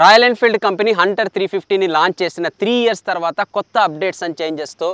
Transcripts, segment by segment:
Royal Enfield company Hunter 350ని launch చేసిన 3 years తర్వాత కొత్త అప్డేట్స్ అండ్ చేంజెస్తో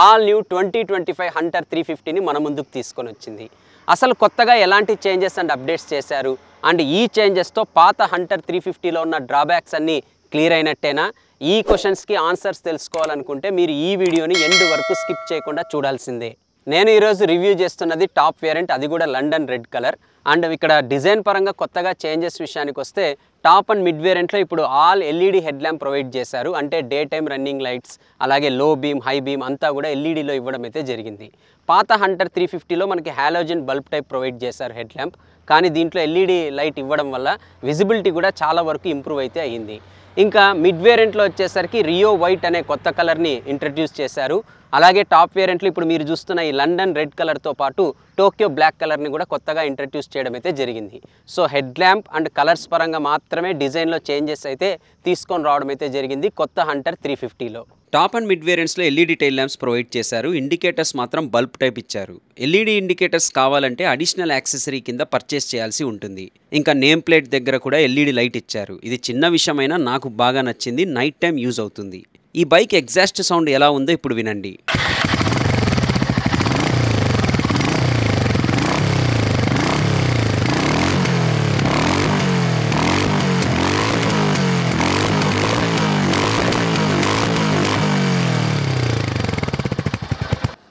ఆల్ న్యూ 2025 హంటర్ 350ని మన ముందుకు తీసుకొని వచ్చింది. అసలు కొత్తగా ఎలాంటి చేంజెస్ అండ్ అప్డేట్స్ చేశారు అండ్ ఈ చేంజెస్తో పాత హంటర్ 350లో ఉన్న డ్రాబ్యాక్స్ అన్నీ క్లియర్ అయినట్టేనా? ఈ క్వశ్చన్స్కి ఆన్సర్స్ తెలుసుకోవాలనుకుంటే మీరు ఈ వీడియోని ఎండ్ వరకు స్కిప్ చేయకుండా చూడాల్సిందే. నేను ఈరోజు రివ్యూ చేస్తున్నది టాప్ వేరియంట్, అది కూడా లండన్ రెడ్ కలర్. అండ్ ఇక్కడ డిజైన్ పరంగా కొత్తగా చేంజెస్ విషయానికి వస్తే టాప్ అండ్ మిడ్ వేరియంట్లో ఇప్పుడు all LED head lamp provide చేశారు. అంటే డే టైమ్ రన్నింగ్ లైట్స్, అలాగే లో బీమ్, హై బీమ్ అంతా కూడా ఎల్ఈడిలో ఇవ్వడం అయితే జరిగింది. పాత హంటర్ 350లో మనకి హాలోజన్ బల్బ్ టైప్ ప్రొవైడ్ చేశారు హెడ్ ల్యాంప్, కానీ దీంట్లో ఎల్ఈడి లైట్ ఇవ్వడం వల్ల విజిబిలిటీ కూడా చాలా వరకు ఇంప్రూవ్ అయితే అయ్యింది. ఇంకా మిడ్ వేరియంట్లో వచ్చేసరికి రియో వైట్ అనే కొత్త కలర్ని ఇంట్రడ్యూస్ చేశారు. అలాగే టాప్ వేరియంట్లో ఇప్పుడు మీరు చూస్తున్న ఈ లండన్ రెడ్ కలర్తో పాటు టోక్యో బ్లాక్ కలర్ని కూడా కొత్తగా ఇంట్రడ్యూస్ చేయడం అయితే జరిగింది. So head lamp and colours పరంగా మాత్రమే డిజైన్లో చేంజెస్ అయితే తీసుకొని రావడం అయితే జరిగింది కొత్త హంటర్ 350లో. టాప్ అండ్ మిడ్ వేరియంట్స్లో ఎల్ఈడి టైల్ ల్యాంప్స్ ప్రొవైడ్ చేశారు. ఇండికేటర్స్ మాత్రం బల్బ్ టైప్ ఇచ్చారు. ఎల్ఈడి ఇండికేటర్స్ కావాలంటే అడిషనల్ యాక్సెసరీ కింద పర్చేస్ చేయాల్సి ఉంటుంది. ఇంకా నేమ్ ప్లేట్ దగ్గర కూడా ఎల్ఈడి లైట్ ఇచ్చారు. ఇది చిన్న విషయమైనా నాకు బాగా నచ్చింది, నైట్ టైం యూజ్ అవుతుంది. ఈ బైక్ ఎగ్జాస్ట్ సౌండ్ ఎలా ఉందో ఇప్పుడు వినండి.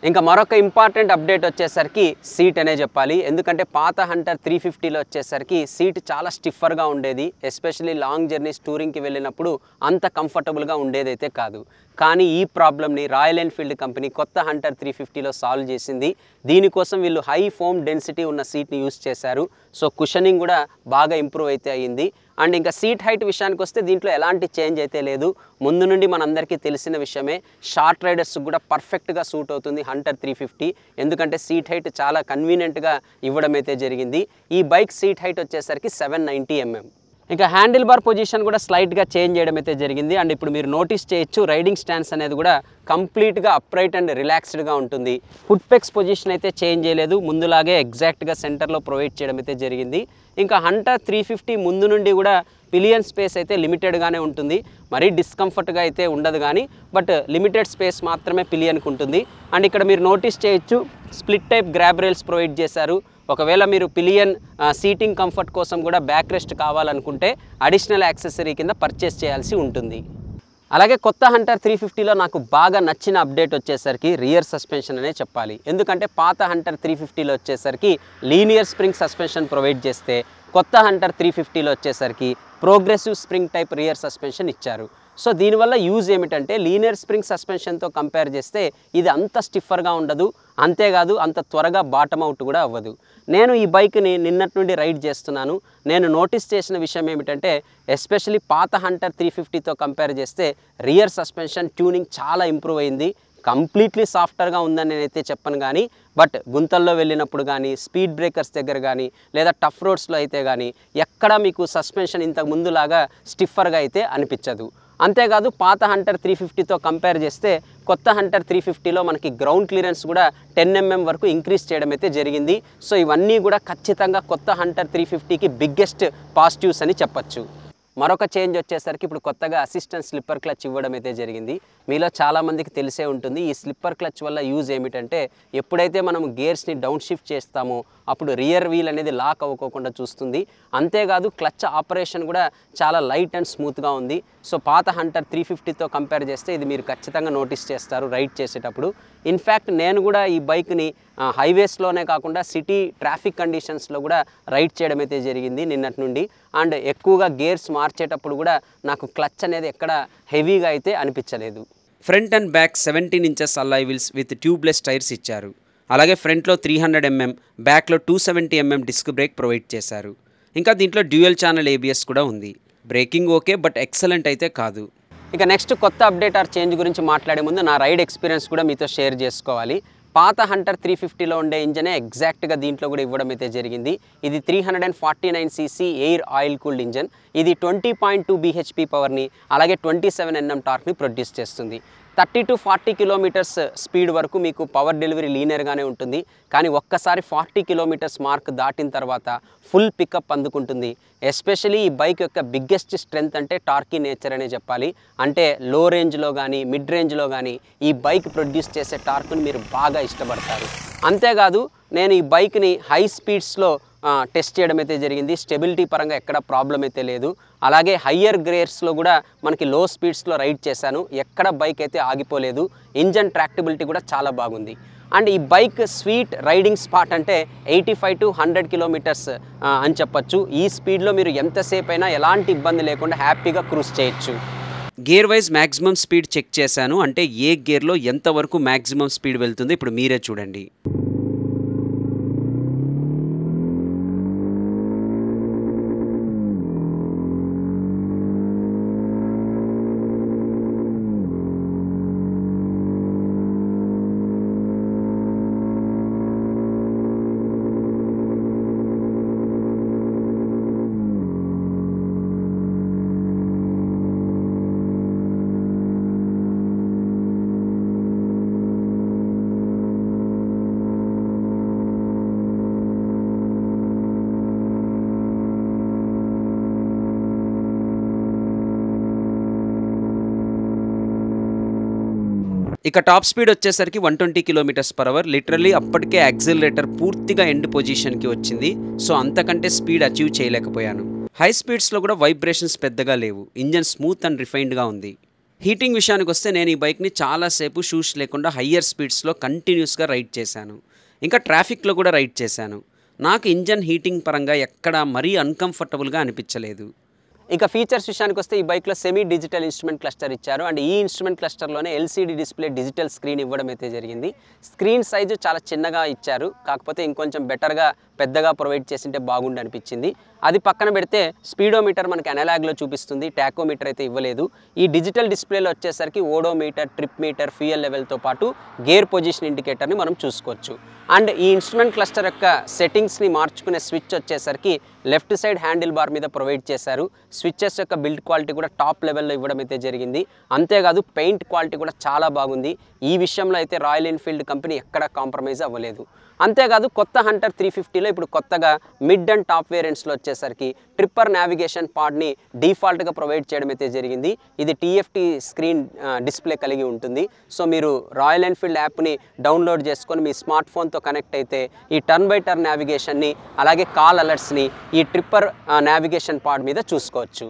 ఇంకా మరొక ఇంపార్టెంట్ అప్డేట్ వచ్చేసరికి సీట్ అనే చెప్పాలి. ఎందుకంటే పాత హంటర్ 350లో వచ్చేసరికి సీట్ చాలా స్టిఫర్గా ఉండేది. ఎస్పెషల్లీ లాంగ్ జర్నీస్ టూరింగ్కి వెళ్ళినప్పుడు అంత కంఫర్టబుల్గా ఉండేదైతే కాదు. కానీ ఈ ప్రాబ్లమ్ని రాయల్ ఎన్ఫీల్డ్ కంపెనీ కొత్త హంటర్ 350లో సాల్వ్ చేసింది. దీనికోసం వీళ్ళు హై ఫోమ్ డెన్సిటీ ఉన్న సీట్ని యూస్ చేశారు. సో కుషనింగ్ కూడా బాగా ఇంప్రూవ్ అయితే అయ్యింది. అండ్ ఇంకా సీట్ హైట్ విషయానికి వస్తే దీంట్లో ఎలాంటి చేంజ్ అయితే లేదు. ముందు నుండి మనందరికీ తెలిసిన విషయమే, షార్ట్ రైడర్స్ కూడా పర్ఫెక్ట్గా సూట్ అవుతుంది హంటర్ 350. ఎందుకంటే సీట్ హైట్ చాలా కన్వీనియంట్గా ఇవ్వడం అయితే జరిగింది. ఈ బైక్ సీట్ హైట్ వచ్చేసరికి 790 mm. ఇంకా హ్యాండిల్ బార్ పొజిషన్ కూడా స్లైట్గా చేంజ్ చేయడం అయితే జరిగింది. అండ్ ఇప్పుడు మీరు నోటీస్ చేయొచ్చు, రైడింగ్ స్టాండ్స్ అనేది కూడా కంప్లీట్గా అప్రైట్ అండ్ రిలాక్స్డ్గా ఉంటుంది. ఫుట్ పెక్స్ పొజిషన్ అయితే చేంజ్ చేయలేదు, ముందులాగే ఎగ్జాక్ట్గా సెంటర్లో ప్రొవైడ్ చేయడం అయితే జరిగింది. ఇంకా హంటర్ 350 ముందు నుండి కూడా పిలియన్ స్పేస్ అయితే లిమిటెడ్గానే ఉంటుంది. మరీ డిస్కంఫర్ట్గా అయితే ఉండదు కానీ, బట్ లిమిటెడ్ స్పేస్ మాత్రమే పిలియన్కి ఉంటుంది. అండ్ ఇక్కడ మీరు నోటీస్ చేయొచ్చు, split type grab rails provide చేశారు. ఒకవేళ మీరు పిలియన్ సీటింగ్ కంఫర్ట్ కోసం కూడా బ్యాక్ రెస్ట్ కావాలనుకుంటే అడిషనల్ యాక్సెసరీ కింద పర్చేస్ చేయాల్సి ఉంటుంది. అలాగే కొత్త హంటర్ 350లో నాకు బాగా నచ్చిన అప్డేట్ వచ్చేసరికి రియర్ సస్పెన్షన్ అనే చెప్పాలి. ఎందుకంటే పాత హంటర్ 350లో వచ్చేసరికి లీనియర్ స్ప్రింగ్ సస్పెన్షన్ ప్రొవైడ్ చేస్తే కొత్త హంటర్ 350లో వచ్చేసరికి progressive spring type rear suspension ఇచ్చారు. సో దీనివల్ల యూజ్ ఏమిటంటే లీనియర్ స్ప్రింగ్ సస్పెన్షన్తో కంపేర్ చేస్తే ఇది అంత స్టిఫర్గా ఉండదు, అంతేకాదు అంత త్వరగా బాటమ్ అవుట్ కూడా అవ్వదు. నేను ఈ బైక్ని నిన్నటి నుండి రైడ్ చేస్తున్నాను. నేను నోటీస్ చేసిన విషయం ఏమిటంటే ఎస్పెషల్లీ పాత హంటర్ 350తో కంపేర్ చేస్తే రియర్ సస్పెన్షన్ ట్యూనింగ్ చాలా ఇంప్రూవ్ అయింది. కంప్లీట్లీ సాఫ్ట్గా ఉందని నేనైతే చెప్పను కానీ, బట్ గుంతల్లో వెళ్ళినప్పుడు కానీ, స్పీడ్ బ్రేకర్స్ దగ్గర కానీ, లేదా టఫ్ రోడ్స్లో అయితే కానీ ఎక్కడా మీకు సస్పెన్షన్ ఇంతకు ముందులాగా స్టిఫర్గా అయితే అనిపించదు. అంతేకాదు పాత హంటర్ 350తో కంపేర్ చేస్తే కొత్త హంటర్ 350లో మనకి గ్రౌండ్ క్లియరెన్స్ కూడా 10 mm వరకు ఇంక్రీజ్ చేయడం అయితే జరిగింది. సో ఇవన్నీ కూడా ఖచ్చితంగా కొత్త హంటర్ 350కి బిగ్గెస్ట్ పాజిటివ్స్ అని చెప్పచ్చు. మరొక చేంజ్ వచ్చేసరికి ఇప్పుడు కొత్తగా అసిస్టెంట్ స్లిప్పర్ క్లచ్ ఇవ్వడం అయితే జరిగింది. మీలో చాలామందికి తెలిసే ఉంటుంది, ఈ స్లిప్పర్ క్లచ్ వల్ల యూజ్ ఏమిటంటే ఎప్పుడైతే మనం గేర్స్ని డౌన్ షిఫ్ట్ చేస్తామో అప్పుడు రియర్ వీల్ అనేది లాక్ అవ్వకోకుండా చూస్తుంది. అంతేకాదు క్లచ్ ఆపరేషన్ కూడా చాలా లైట్ అండ్ స్మూత్గా ఉంది. సో పాత హంటర్ 350తో కంపేర్ చేస్తే ఇది మీరు ఖచ్చితంగా నోటీస్ చేస్తారు రైడ్ చేసేటప్పుడు. ఇన్ఫ్యాక్ట్ నేను కూడా ఈ బైక్ని హైవేస్లోనే కాకుండా సిటీ ట్రాఫిక్ కండిషన్స్లో కూడా రైడ్ చేయడం అయితే జరిగింది నిన్నటి నుండి. అండ్ ఎక్కువగా గేర్స్ మార్చేటప్పుడు కూడా నాకు క్లచ్ అనేది ఎక్కడ హెవీగా అయితే అనిపించలేదు. Front and back 17 inches alloy wheels with tubeless tyres ఇచ్చారు. అలాగే ఫ్రంట్లో 300 mm, బ్యాక్లో 270 mm డిస్క్ బ్రేక్ ప్రొవైడ్ చేశారు. ఇంకా దీంట్లో డ్యూయల్ ఛానల్ ABS కూడా ఉంది. బ్రేకింగ్ ఓకే, బట్ ఎక్సలెంట్ అయితే కాదు. ఇక నెక్స్ట్ కొత్త అప్డేట్ ఆర్ చేంజ్ గురించి మాట్లాడే ముందు నా రైడ్ ఎక్స్పీరియన్స్ కూడా మీతో షేర్ చేసుకోవాలి. పాత హంటర్ 350లో ఉండే ఇంజనే ఎగ్జాక్ట్గా దీంట్లో కూడా ఇవ్వడం అయితే జరిగింది. ఇది 349cc air oil cooled engine. ఇది 20.2 bhp పవర్ని అలాగే 27 Nm టార్క్ని ప్రొడ్యూస్ చేస్తుంది. 30 to 40 కిలోమీటర్స్ స్పీడ్ వరకు మీకు పవర్ డెలివరీ లీనియర్గానే ఉంటుంది. కానీ ఒక్కసారి 40 కిలోమీటర్స్ మార్క్ దాటిన తర్వాత ఫుల్ పికప్ అందుకుంటుంది. ఎస్పెషలీ ఈ బైక్ యొక్క బిగ్గెస్ట్ స్ట్రెంగ్త్ అంటే టార్కీ నేచర్ అనే చెప్పాలి. అంటే లో రేంజ్లో కానీ మిడ్ రేంజ్లో కానీ ఈ బైక్ ప్రొడ్యూస్ చేసే టార్క్ని మీరు బాగా ఇష్టపడతారు. అంతేకాదు నేను ఈ బైక్ని హై స్పీడ్స్లో టెస్ట్ చేయడం అయితే జరిగింది. స్టెబిలిటీ పరంగా ఎక్కడ ప్రాబ్లం అయితే లేదు. అలాగే హయ్యర్ గ్రేర్స్లో కూడా మనకి లో స్పీడ్స్లో రైడ్ చేశాను. ఎక్కడ బైక్ అయితే ఆగిపోలేదు. ఇంజన్ ట్రాక్టబిలిటీ కూడా చాలా బాగుంది. అండ్ ఈ బైక్ స్వీట్ రైడింగ్ స్పాట్ అంటే 85 to 100 కిలోమీటర్స్ అని చెప్పచ్చు. ఈ స్పీడ్లో మీరు ఎంతసేపు అయినా ఎలాంటి ఇబ్బంది లేకుండా హ్యాపీగా క్రూజ్ చేయొచ్చు. Gear wise maximum speed check చేశాను. అంటే ఏ గేర్లో ఎంతవరకు మ్యాక్సిమం స్పీడ్ వెళ్తుంది ఇప్పుడు మీరే చూడండి. ఇక టాప్ స్పీడ్ వచ్చేసరికి 120 km/h. లిటరల్లీ అప్పటికే యాక్సిలరేటర్ పూర్తిగా ఎండ్ పొజిషన్కి వచ్చింది. సో అంతకంటే స్పీడ్ అచీవ్ చేయలేకపోయాను. హై స్పీడ్స్లో కూడా వైబ్రేషన్స్ పెద్దగా లేవు. ఇంజన్ స్మూత్ అండ్ రిఫైన్డ్గా ఉంది. హీటింగ్ విషయానికి వస్తే నేను ఈ బైక్ని చాలాసేపు షూస్ లేకుండా హయ్యర్ స్పీడ్స్లో కంటిన్యూస్గా రైడ్ చేశాను. ఇంకా ట్రాఫిక్లో కూడా రైడ్ చేశాను. నాకు ఇంజన్ హీటింగ్ పరంగా ఎక్కడా మరీ అన్కంఫర్టబుల్గా అనిపించలేదు. ఇక ఫీచర్స్ విషయానికి వస్తే ఈ బైక్లో సెమీ డిజిటల్ ఇన్స్ట్రుమెంట్ క్లస్టర్ ఇచ్చారు. అండ్ ఈ ఇన్స్ట్రుమెంట్ క్లస్టర్లోనే LCD డిస్ప్లే డిజిటల్ స్క్రీన్ ఇవ్వడం అయితే జరిగింది. స్క్రీన్ సైజు చాలా చిన్నగా ఇచ్చారు. కాకపోతే ఇంకొంచెం బెటర్గా పెద్దగా ప్రొవైడ్ చేసింటే బాగుండి అనిపించింది. అది పక్కన పెడితే స్పీడోమీటర్ మనకి అనలాగ్లో చూపిస్తుంది. టాకోమీటర్ అయితే ఇవ్వలేదు. ఈ డిజిటల్ డిస్ప్లేలో వచ్చేసరికి ఓడోమీటర్, ట్రిప్ మీటర్, ఫ్యూయల్ లెవెల్తో పాటు గేర్ పొజిషన్ ఇండికేటర్ని మనం చూసుకోవచ్చు. అండ్ ఈ ఇన్స్ట్రుమెంట్ క్లస్టర్ యొక్క సెట్టింగ్స్ని మార్చుకునే స్విచ్ వచ్చేసరికి లెఫ్ట్ సైడ్ హ్యాండిల్ బార్ మీద ప్రొవైడ్ చేశారు. స్విచ్చెస్ యొక్క బిల్డ్ క్వాలిటీ కూడా టాప్ లెవెల్లో ఇవ్వడం అయితే జరిగింది. అంతేకాదు పెయింట్ క్వాలిటీ కూడా చాలా బాగుంది. ఈ విషయంలో అయితే రాయల్ ఎన్ఫీల్డ్ కంపెనీ ఎక్కడా కాంప్రమైజ్ అవ్వలేదు. అంతేకాదు కొత్త హంటర్ 350లో ఇప్పుడు కొత్తగా మిడ్ అండ్ టాప్ వేరియంట్స్లో వచ్చేసరికి ట్రిప్పర్ నావిగేషన్ పాడ్ని డిఫాల్ట్గా ప్రొవైడ్ చేయడం అయితే జరిగింది. ఇది TFT స్క్రీన్ డిస్ప్లే కలిగి ఉంటుంది. సో మీరు రాయల్ ఎన్ఫీల్డ్ యాప్ని డౌన్లోడ్ చేసుకొని మీ స్మార్ట్ ఫోన్తో కనెక్ట్ అయితే ఈ టర్న్ బై టర్న్ నావిగేషన్ని అలాగే కాల్ అలర్ట్స్ని ఈ ట్రిప్పర్ నావిగేషన్ పాడ్ మీద చూసుకోవచ్చు.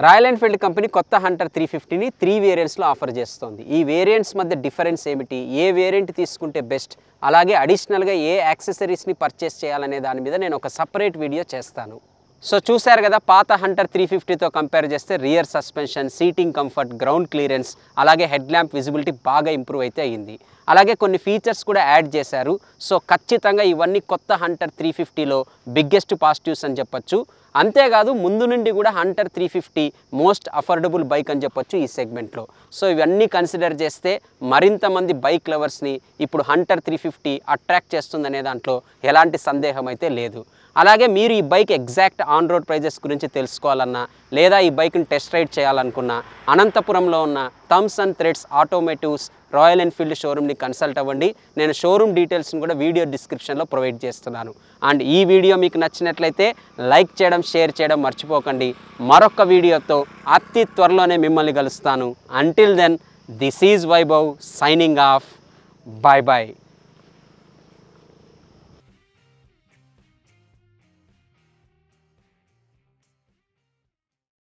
రాయల్ ఎన్ఫీల్డ్ కంపెనీ కొత్త హంటర్ 350ని 3 వేరియంట్స్లో ఆఫర్ చేస్తోంది. ఈ వేరియంట్స్ మధ్య డిఫరెన్స్ ఏమిటి, ఏ వేరియంట్ తీసుకుంటే బెస్ట్, అలాగే అడిషనల్గా ఏ యాక్సెసరీస్ని పర్చేస్ చేయాలనే దాని మీద నేను ఒక సపరేట్ వీడియో చేస్తాను. సో చూశారు కదా, పాత హంటర్ 350తో కంపేర్ చేస్తే rear suspension, seating comfort, ground clearance అలాగే హెడ్ ల్యాంప్ విజిబిలిటీ బాగా ఇంప్రూవ్ అయితే అయ్యింది. అలాగే కొన్ని ఫీచర్స్ కూడా యాడ్ చేశారు. సో ఖచ్చితంగా ఇవన్నీ కొత్త హంటర్ 350లో బిగ్గెస్ట్ పాజిటివ్స్ అని చెప్పొచ్చు. అంతేకాదు ముందు నుండి కూడా హంటర్ 350 మోస్ట్ అఫోర్డబుల్ బైక్ అని చెప్పొచ్చు ఈ సెగ్మెంట్లో. సో ఇవన్నీ కన్సిడర్ చేస్తే మరింత మంది బైక్ లవర్స్ని ఇప్పుడు హంటర్ 350 అట్రాక్ట్ చేస్తుందనే దాంట్లో ఎలాంటి సందేహం అయితే లేదు. అలాగే మీరు ఈ bike exact on road prices గురించి తెలుసుకోవాలన్నా లేదా ఈ బైక్ని టెస్ట్ రైడ్ చేయాలనుకున్నా అనంతపురంలో ఉన్న Thumbs and Threads Automotives Royal Enfield షోరూమ్ని కన్సల్ట్ అవ్వండి. నేను షోరూమ్ డీటెయిల్స్ని కూడా వీడియో డిస్క్రిప్షన్లో ప్రొవైడ్ చేస్తున్నాను. అండ్ ఈ వీడియో మీకు నచ్చినట్లయితే లైక్ చేయడం, షేర్ చేయడం మర్చిపోకండి. మరొక వీడియోతో అతి త్వరలోనే మిమ్మల్ని కలుస్తాను. Until then, this is Vaibhav signing off. Bye bye.